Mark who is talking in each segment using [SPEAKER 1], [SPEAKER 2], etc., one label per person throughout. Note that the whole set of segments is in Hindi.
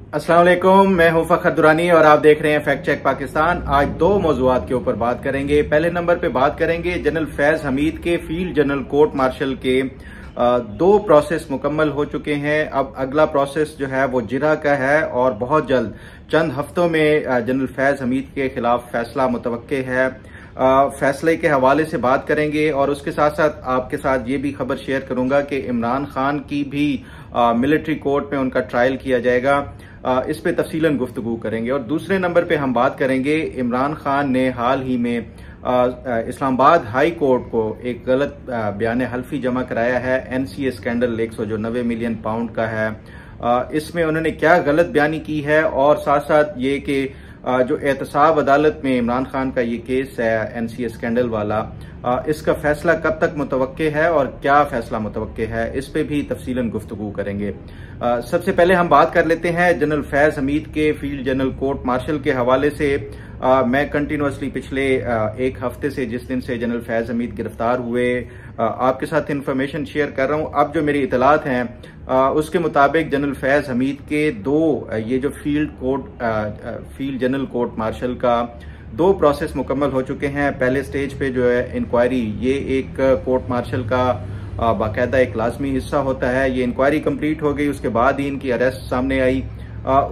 [SPEAKER 1] अस्सलाम वालेकुम, मैं हूं फखर दुरानी और आप देख रहे हैं फैक्ट चेक पाकिस्तान। आज दो मौजूआत के ऊपर बात करेंगे। पहले नंबर पे बात करेंगे जनरल फैज हमीद के फील्ड जनरल कोर्ट मार्शल के दो प्रोसेस मुकम्मल हो चुके हैं। अब अगला प्रोसेस जो है वो जिरा का है और बहुत जल्द चंद हफ्तों में जनरल फैज हमीद के खिलाफ फैसला मुतवक्के है। फैसले के हवाले से बात करेंगे और उसके साथ साथ आपके साथ ये भी खबर शेयर करूंगा कि इमरान खान की भी मिलिट्री कोर्ट में उनका ट्रायल किया जाएगा। इस पे तफसीलन गुफ्तगू करेंगे। और दूसरे नंबर पे हम बात करेंगे, इमरान खान ने हाल ही में इस्लामाबाद हाई कोर्ट को एक गलत बयान हल्फी जमा कराया है। एनसीए स्कैंडल 190 मिलियन पाउंड का है। इसमें उन्होंने क्या गलत बयानी की है और साथ साथ ये कि जो एहतसाब अदालत में इमरान खान का ये केस है एनसीए स्कैंडल वाला, इसका फैसला कब तक मुतवक्के है और क्या फैसला मुतवक्के है, इस पे भी तफसीलन गुफ्तगू करेंगे। सबसे पहले हम बात कर लेते हैं जनरल फैज हमीद के फील्ड जनरल कोर्ट मार्शल के हवाले से। मैं कंटिन्यूसली पिछले एक हफ्ते से, जिस दिन से जनरल फैज हमीद गिरफ्तार हुए, आपके साथ इंफॉर्मेशन शेयर कर रहा हूं। अब जो मेरी इतलात हैं उसके मुताबिक जनरल फैज हमीद के ये जो फील्ड जनरल कोर्ट मार्शल का दो प्रोसेस मुकम्मल हो चुके हैं। पहले स्टेज पे जो है इंक्वायरी, ये एक कोर्ट मार्शल का बाकायदा एक लाजमी हिस्सा होता है। ये इंक्वायरी कंप्लीट हो गई, उसके बाद ही इनकी अरेस्ट सामने आई।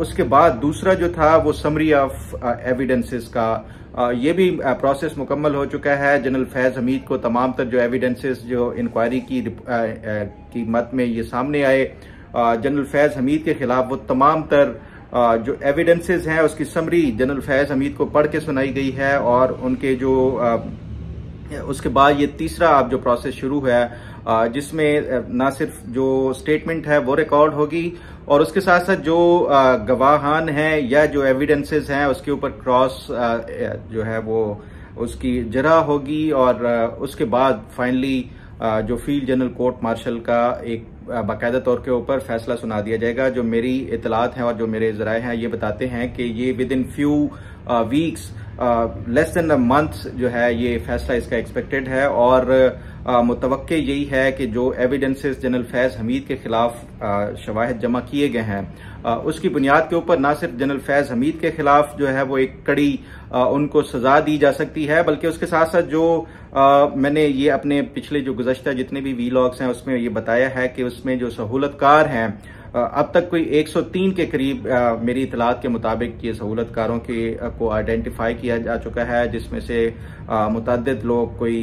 [SPEAKER 1] उसके बाद दूसरा जो था वो समरी ऑफ एविडेंसेस का, ये भी प्रोसेस मुकम्मल हो चुका है। जनरल फैज हमीद को तमाम तर जो एविडेंसेस जो इंक्वायरी की मत में ये सामने आए, जनरल फैज हमीद के खिलाफ वो तमाम तर जो एविडेंसेस हैं उसकी समरी जनरल फैज हमीद को पढ़ के सुनाई गई है। और उनके जो उसके बाद ये तीसरा अब जो प्रोसेस शुरू है, जिसमें ना सिर्फ जो स्टेटमेंट है वो रिकॉर्ड होगी और उसके साथ साथ जो गवाहान हैं या जो एविडेंसेस हैं उसके ऊपर क्रॉस जो है वो उसकी जरा होगी। और उसके बाद फाइनली जो फील्ड जनरल कोर्ट मार्शल का एक बाकायदा तौर के ऊपर फैसला सुना दिया जाएगा। जो मेरी इतलात हैं और जो मेरे जराए हैं ये बताते हैं कि ये with in few weeks, less than a month जो है ये फैसला इसका एक्सपेक्टेड है। और मुतवक्के यही है कि जो एविडेंसेस जनरल फैज हमीद के खिलाफ शवाहिद जमा किए गए हैं उसकी बुनियाद के ऊपर ना सिर्फ जनरल फैज हमीद के खिलाफ जो है वो एक कड़ी उनको सजा दी जा सकती है, बल्कि उसके साथ साथ जो मैंने ये अपने पिछले जो गुज़श्ता जितने भी वीलॉग्स हैं उसमें ये बताया है कि उसमें जो सहूलतकार हैं अब तक कोई 103 के करीब मेरी इतलात के मुताबिक ये सहूलतकारों को आइडेंटिफाई किया जा चुका है, जिसमें से मुतअद्दिद लोग कोई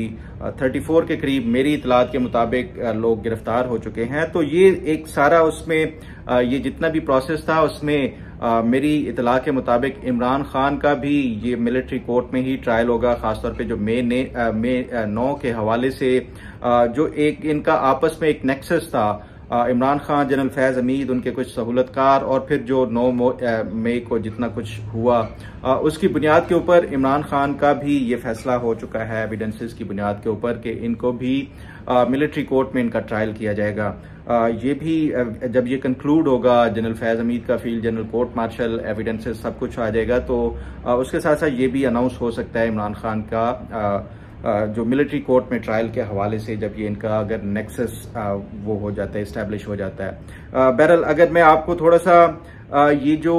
[SPEAKER 1] 34 के करीब मेरी इतलात के मुताबिक लोग गिरफ्तार हो चुके हैं। तो ये एक सारा उसमें ये जितना भी प्रोसेस था उसमें मेरी इतला के मुताबिक इमरान खान का भी ये मिलिट्री कोर्ट में ही ट्रायल होगा। खासतौर पे जो मई 9 के हवाले से जो एक इनका आपस में एक नेक्सस था, इमरान खान, जनरल फैज हमीद, उनके कुछ सहूलतकार और फिर जो 9 मई को जितना कुछ हुआ उसकी बुनियाद के ऊपर इमरान खान का भी ये फैसला हो चुका है एविडेंसेस की बुनियाद के ऊपर कि इनको भी मिलिट्री कोर्ट में इनका ट्रायल किया जाएगा। ये भी जब ये कंक्लूड होगा जनरल फैज हमीद का field general court martial, evidences सब कुछ आ जाएगा, तो उसके साथ साथ ये भी अनाउंस हो सकता है इमरान खान का जो मिलिट्री कोर्ट में ट्रायल के हवाले से, जब ये इनका अगर नेक्सस वो हो जाता है, इस्टेब्लिश हो जाता है। बहरहाल अगर मैं आपको थोड़ा सा ये जो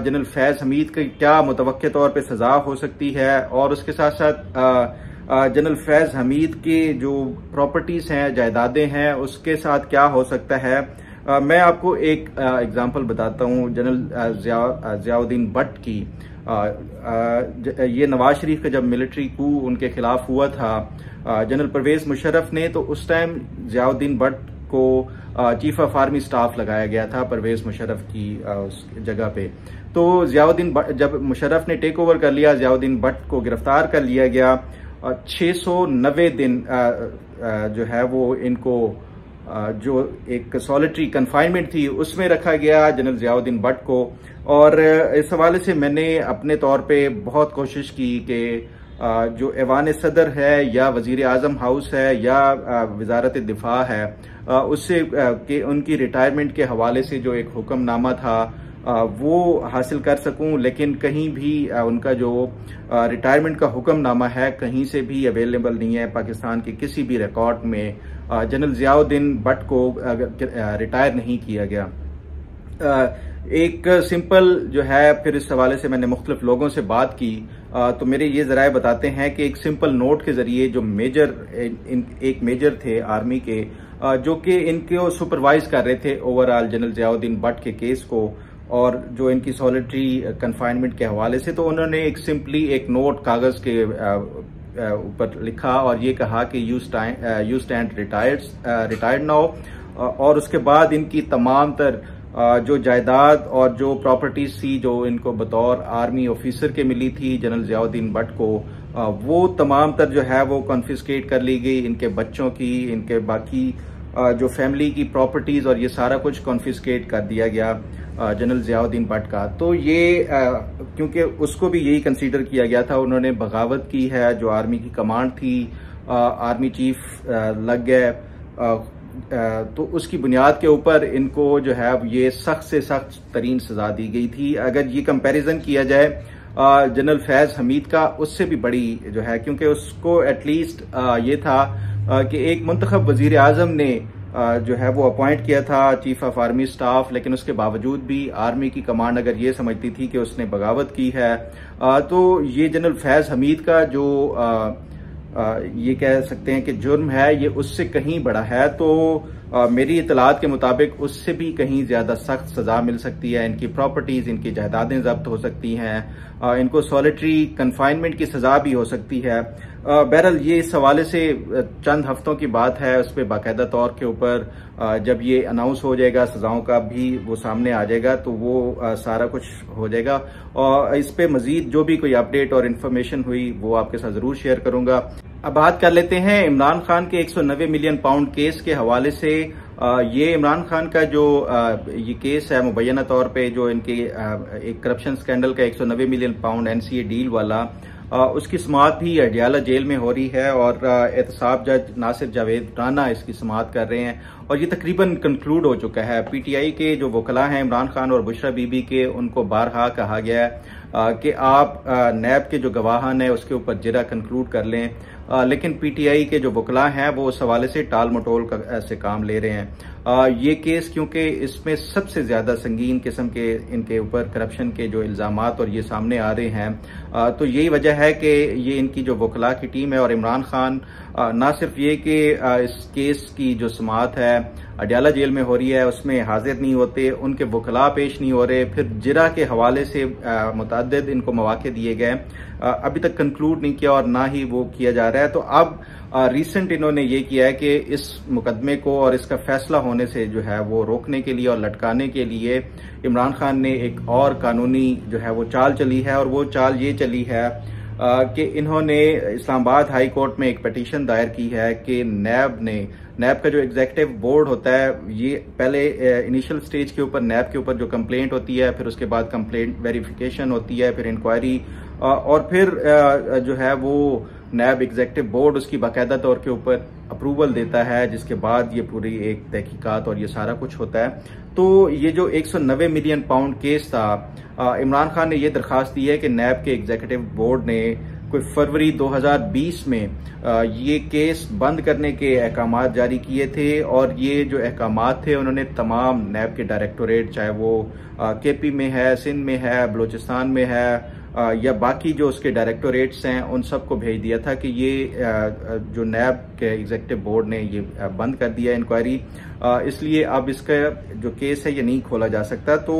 [SPEAKER 1] जनरल फैज हमीद की क्या मुतवक्के तौर पे सजा हो सकती है और उसके साथ साथ जनरल फैज हमीद के जो प्रॉपर्टीज हैं, जायदादें हैं, उसके साथ क्या हो सकता है, मैं आपको एक एग्जांपल बताता हूँ। जनरल ज़ियाउद्दीन भट्ट की ये नवाज शरीफ का जब मिलिट्री कू उनके खिलाफ हुआ था जनरल परवेज मुशर्रफ ने, तो उस टाइम ज़ियाउद्दीन भट्ट को चीफ ऑफ आर्मी स्टाफ लगाया गया था परवेज मुशर्रफ की उस जगह पे। तो जब मुशर्रफ ने टेक ओवर कर लिया, ज़ियाउद्दीन भट्ट को गिरफ्तार कर लिया गया। 690 दिन जो है वो इनको जो एक सॉलिटरी कन्फाइनमेंट थी उसमें रखा गया जनरल ज़ियाउद्दीन भट्ट को। और इस हवाले से मैंने अपने तौर पे बहुत कोशिश की कि जो ऐवान सदर है या वजीर आजम हाउस है या वजारत दिफा है उससे कि उनकी रिटायरमेंट के हवाले से जो एक हुक्मनामा था वो हासिल कर सकूं, लेकिन कहीं भी उनका जो रिटायरमेंट का हुक्मनामा है कहीं से भी अवेलेबल नहीं है। पाकिस्तान के किसी भी रिकॉर्ड में जनरल ज़ियाउद्दीन भट्ट को रिटायर नहीं किया गया। एक सिंपल जो है, फिर इस हवाले से मैंने मुख्तलिफ लोगों से बात की, तो मेरे ये जराए बताते हैं कि एक सिंपल नोट के जरिए जो एक मेजर थे आर्मी के, जो कि इनको सुपरवाइज कर रहे थे ओवरऑल जनरल जियाउद्दीन भट्ट के केस को और जो इनकी सॉलिटरी कन्फाइनमेंट के हवाले से, तो उन्होंने एक सिंपली एक नोट कागज के ऊपर लिखा और ये कहा कि यू स्टैंड रिटायर्ड नाउ। और उसके बाद इनकी तमाम तर जो जायदाद और जो प्रॉपर्टीज थी जो इनको बतौर आर्मी ऑफिसर के मिली थी जनरल जियाउद्दीन भट्ट को, वो तमाम तर जो है वो कॉन्फिस्केट कर ली गई। इनके बच्चों की, इनके बाकी जो फैमिली की प्रॉपर्टीज और ये सारा कुछ कॉन्फिस्केट कर दिया गया जनरल जियाउद्दीन भट्ट का। तो ये क्योंकि उसको भी यही कंसीडर किया गया था, उन्होंने बगावत की है, जो आर्मी की कमांड थी, आर्मी चीफ लग गए, तो उसकी बुनियाद के ऊपर इनको जो है ये सख्त से सख्त तरीन सजा दी गई थी। अगर ये कंपैरिजन किया जाए जनरल फैज हमीद का, उससे भी बड़ी जो है, क्योंकि उसको एटलीस्ट ये था कि एक मुंतखब वजीर आजम ने जो है वो अपॉइंट किया था चीफ ऑफ आर्मी स्टाफ, लेकिन उसके बावजूद भी आर्मी की कमांड अगर ये समझती थी कि उसने बगावत की है, तो ये जनरल फैज हमीद का जो ये कह सकते हैं कि जुर्म है, ये उससे कहीं बड़ा है। तो मेरी इतलात के मुताबिक उससे भी कहीं ज्यादा सख्त सजा मिल सकती है। इनकी प्रॉपर्टीज, इनकी जायदादें जब्त हो सकती हैं, इनको सॉलिटरी कन्फाइनमेंट की सजा भी हो सकती है। बहरहाल ये इस हवाले से चंद हफ्तों की बात है, उस पर बाकायदा तौर के ऊपर जब ये अनाउंस हो जाएगा, सजाओं का भी वो सामने आ जाएगा, तो वो सारा कुछ हो जाएगा। और इस पे मजीद जो भी कोई अपडेट और इन्फॉर्मेशन हुई वो आपके साथ जरूर शेयर करूंगा। अब बात कर लेते हैं इमरान खान के 190 मिलियन पाउंड केस के हवाले से। ये इमरान खान का जो ये केस है, मुबैना तौर पे जो इनके एक करप्शन स्कैंडल का 190 मिलियन पाउंड एनसीए डील वाला, उसकी समाअत भी अडियाला जेल में हो रही है और एहतसाब जज नासिर जावेद राना इसकी समाअत कर रहे हैं और ये तकरीबन कंक्लूड हो चुका है। पीटीआई के जो वकला हैं इमरान खान और बुशरा बीबी के, उनको बारहा कहा गया है कि आप नैब के जो गवाहान है उसके ऊपर जिरा कंक्लूड कर लें, लेकिन पीटीआई के जो वकला हैं वो उस हवाले से टाल मटोल से काम ले रहे हैं। ये केस क्योंकि इसमें सबसे ज्यादा संगीन किस्म के इनके ऊपर करप्शन के जो इल्जामात और ये सामने आ रहे हैं, तो यही वजह है कि ये इनकी जो वकला की टीम है और इमरान खान ना सिर्फ ये कि इस केस की जो समाअत है अडियाला जेल में हो रही है उसमें हाजिर नहीं होते, उनके वकला पेश नहीं हो रहे, फिर जिरा के हवाले से मुतअद्दिद इनको मौके दिए गए, अभी तक कंक्लूड नहीं किया और ना ही वो किया जा रहा है। तो अब रिसेंट इन्होंने ये किया है कि इस मुकदमे को और इसका फैसला होने से जो है वो रोकने के लिए और लटकाने के लिए इमरान खान ने एक और कानूनी जो है वो चाल चली है। और वो चाल ये चली है कि इन्होंने इस्लामाबाद हाई कोर्ट में एक पिटीशन दायर की है कि नैब का जो एग्जीक्यूटिव बोर्ड होता है, ये पहले इनिशियल स्टेज के ऊपर नैब के ऊपर जो कंप्लेंट होती है, फिर उसके बाद कंप्लेंट वेरिफिकेशन होती है, फिर इंक्वायरी और फिर जो है वो नैब एग्जीक्यूटिव बोर्ड उसकी बाकायदा तौर के ऊपर अप्रूवल देता है, जिसके बाद ये पूरी एक तहकीकात और ये सारा कुछ होता है। तो ये जो 190 मिलियन पाउंड केस था, इमरान खान ने ये दरखास्त दी है कि नैब के एग्जीक्यूटिव बोर्ड ने कोई फरवरी 2020 में ये केस बंद करने के अहकाम जारी किए थे और ये जो अहकाम थे उन्होंने तमाम नैब के डायरेक्टोरेट, चाहे वो केपी में है, सिंध में है, बलूचिस्तान में है या बाकी जो उसके डायरेक्टोरेट्स हैं, उन सबको भेज दिया था कि ये जो नैब के एग्जीक्यूटिव बोर्ड ने ये बंद कर दिया इंक्वायरी, इसलिए अब इसका जो केस है ये नहीं खोला जा सकता। तो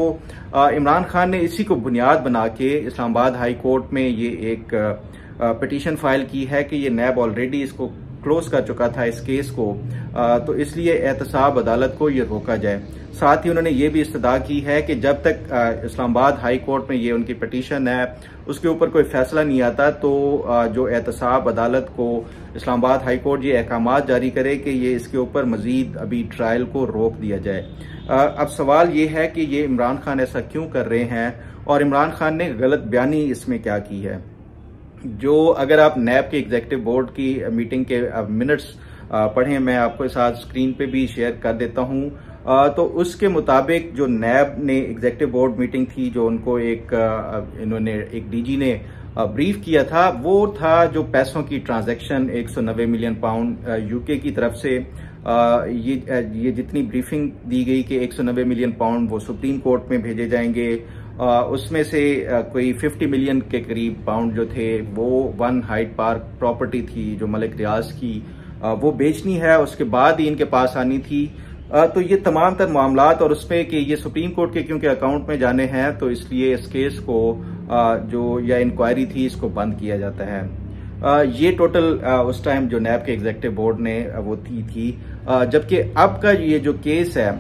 [SPEAKER 1] इमरान खान ने इसी को बुनियाद बना के इस्लामाबाद हाई कोर्ट में ये एक पिटीशन फाइल की है कि ये नैब ऑलरेडी इसको क्लोज कर चुका था इस केस को, तो इसलिए एहतसाब अदालत को ये रोका जाए। साथ ही उन्होंने ये भी इस्तदा की है कि जब तक इस्लामाबाद हाई कोर्ट में ये उनकी पिटीशन है उसके ऊपर कोई फैसला नहीं आता, तो जो एहतसाब अदालत को इस्लामाबाद हाई कोर्ट ये अहकाम जारी करे कि ये इसके ऊपर मजीद अभी ट्रायल को रोक दिया जाए। अब सवाल ये है कि ये इमरान खान ऐसा क्यों कर रहे हैं और इमरान खान ने गलत बयानी इसमें क्या की है। जो अगर आप नैब के एग्जीक्यूटिव बोर्ड की मीटिंग के मिनट्स पढ़ें, मैं आपको साथ स्क्रीन पे भी शेयर कर देता हूं, तो उसके मुताबिक जो नैब ने एग्जीक्यूटिव बोर्ड मीटिंग थी, जो उनको इन्होंने एक डीजी ने ब्रीफ किया था वो था जो पैसों की ट्रांजैक्शन 190 मिलियन पाउंड यूके की तरफ से ये जितनी ब्रीफिंग दी गई कि 190 मिलियन पाउंड वो सुप्रीम कोर्ट में भेजे जाएंगे, उसमें से कोई 50 मिलियन के करीब पाउंड जो थे वो वन हाइड पार्क प्रॉपर्टी थी जो मलिक रियाज की, वो बेचनी है, उसके बाद ही इनके पास आनी थी। तो ये तमाम तर मामलात और उसमें कि ये सुप्रीम कोर्ट के क्योंकि अकाउंट में जाने हैं तो इसलिए इस केस को जो या इंक्वायरी थी इसको बंद किया जाता है। ये टोटल उस टाइम जो नैब के एग्जीक्यूटिव बोर्ड ने वो थी। जबकि अब का ये जो केस है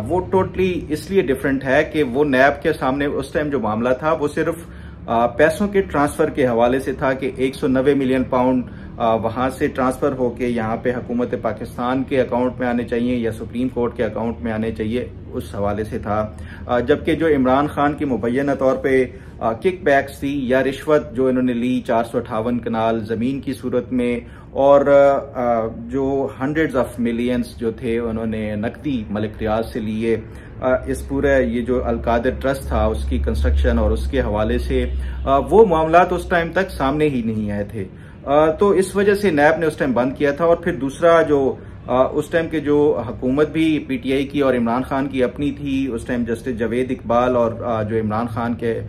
[SPEAKER 1] वो टोटली इसलिए डिफरेंट है कि वो नैब के सामने उस टाइम जो मामला था वो सिर्फ पैसों के ट्रांसफर के हवाले से था कि 190 मिलियन पाउंड वहां से ट्रांसफर होके यहाँ पे हुकूमत पाकिस्तान के अकाउंट में आने चाहिए या सुप्रीम कोर्ट के अकाउंट में आने चाहिए, उस हवाले से था। जबकि जो इमरान खान की मुबैना तौर पे किक बैक्स थी या रिश्वत जो इन्होंने ली 458 कनाल जमीन की सूरत में, और जो हंड्रेड्स ऑफ मिलियंस जो थे उन्होंने नकदी मलिक रियाज से लिए, इस पूरे ये जो अलकादिर ट्रस्ट था उसकी कंस्ट्रक्शन और उसके हवाले से वो मामला तो उस टाइम तक सामने ही नहीं आए थे। तो इस वजह से नैब ने उस टाइम बंद किया था। और फिर दूसरा जो उस टाइम के जो हुकूमत भी पीटीआई की और इमरान खान की अपनी थी, उस टाइम जस्टिस जावेद इकबाल और जो इमरान खान के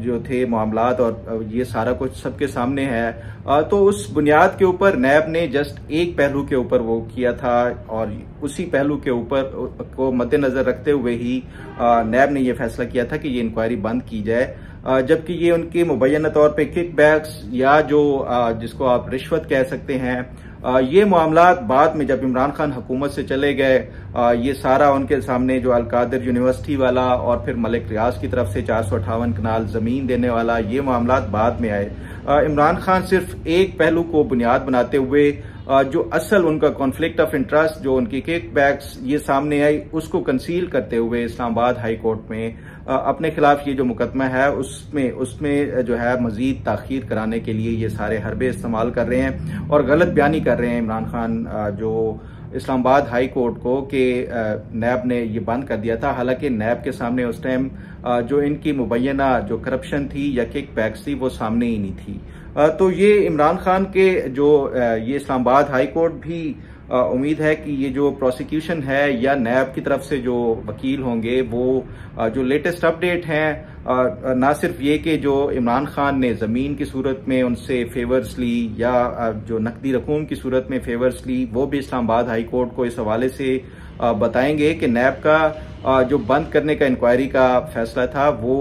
[SPEAKER 1] जो थे मामलात और ये सारा कुछ सबके सामने है। तो उस बुनियाद के ऊपर नैब ने जस्ट एक पहलू के ऊपर वो किया था और उसी पहलू के ऊपर को मद्देनजर रखते हुए ही नैब ने ये फैसला किया था कि ये इंक्वायरी बंद की जाए। जबकि ये उनके मुबैना तौर पे किकबैक्स या जो जिसको आप रिश्वत कह सकते हैं, ये मामला बाद में जब इमरान खान हुकूमत से चले गए, ये सारा उनके सामने जो अलकादिर यूनिवर्सिटी वाला और फिर मलिक रियाज की तरफ से 458 कनाल जमीन देने वाला, ये मामला बाद में आए। इमरान खान सिर्फ एक पहलू को बुनियाद बनाते हुए जो असल उनका कॉन्फ्लिक्ट ऑफ इंटरेस्ट जो उनकी किकबैक्स ये सामने आई उसको कंसील करते हुए इस्लामाबाद हाई कोर्ट में अपने खिलाफ ये जो मुकदमा है उसमें जो है मजीद ताखीर कराने के लिए ये सारे हरबे इस्तेमाल कर रहे हैं और गलत बयानी कर रहे हैं इमरान खान जो इस्लामाबाद हाई कोर्ट को कि नैब ने ये बंद कर दिया था। हालांकि नैब के सामने उस टाइम जो इनकी मुबैना जो करप्शन थी या किकबैक्स थी वो सामने ही नहीं थी। तो ये इमरान खान के जो ये इस्लामाबाद हाई कोर्ट भी उम्मीद है कि ये जो प्रोसिक्यूशन है या नैब की तरफ से जो वकील होंगे वो जो लेटेस्ट अपडेट हैं, ना सिर्फ ये कि जो इमरान खान ने जमीन की सूरत में उनसे फेवर्स ली या जो नकदी रकूम की सूरत में फेवर्स ली, वो भी इस्लामाबाद हाई कोर्ट को इस हवाले से बताएंगे कि नैब का जो बंद करने का इंक्वायरी का फैसला था वो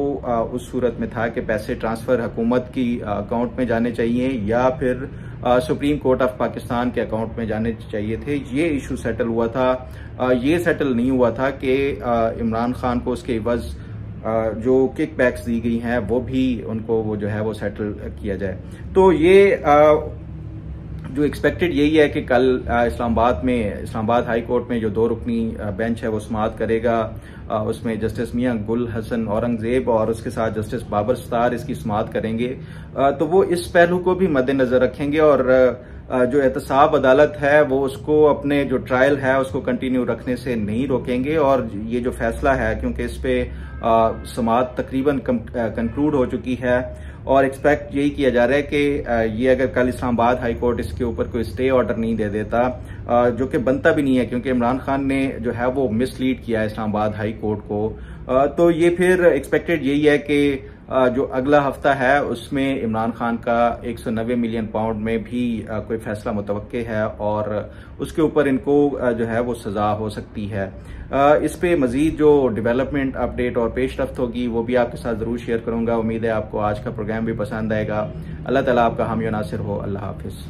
[SPEAKER 1] उस सूरत में था कि पैसे ट्रांसफर हुकूमत की अकाउंट में जाने चाहिए या फिर सुप्रीम कोर्ट ऑफ पाकिस्तान के अकाउंट में जाने चाहिए थे। ये इशू सेटल हुआ था। ये सेटल नहीं हुआ था कि इमरान खान को उसके इवज जो किकबैक्स दी गई हैं वो भी उनको वो जो है वो सेटल किया जाए। तो ये जो एक्सपेक्टेड यही है कि कल इस्लामाबाद हाई कोर्ट में जो 2 रुकनी बेंच है वो समाअत करेगा। उसमें जस्टिस मियां गुल हसन औरंगजेब और उसके साथ जस्टिस बाबर सतार इसकी समाअत करेंगे। तो वो इस पहलू को भी मद्देनजर रखेंगे और जो एहतसाब अदालत है वो उसको अपने जो ट्रायल है उसको कंटिन्यू रखने से नहीं रोकेंगे। और ये जो फैसला है क्योंकि इस पे समाअत तकरीबन कंक्लूड हो चुकी है और एक्सपेक्ट यही किया जा रहा है कि ये अगर कल इस्लामाबाद हाई कोर्ट इसके ऊपर कोई स्टे ऑर्डर नहीं दे देता, जो कि बनता भी नहीं है क्योंकि इमरान खान ने जो है वो मिसलीड किया है इस्लामाबाद हाई कोर्ट को, तो ये फिर एक्सपेक्टेड यही है कि जो अगला हफ्ता है उसमें इमरान खान का 190 मिलियन पाउंड में भी कोई फैसला मुतवक्के है और उसके ऊपर इनको जो है वो सजा हो सकती है। इस पे मजीद जो डेवलपमेंट अपडेट और पेशरफ्त होगी वो भी आपके साथ जरूर शेयर करूंगा। उम्मीद है आपको आज का प्रोग्राम भी पसंद आएगा। अल्लाह ताला आपका हामी नासिर हो। अल्लाह हाफिज।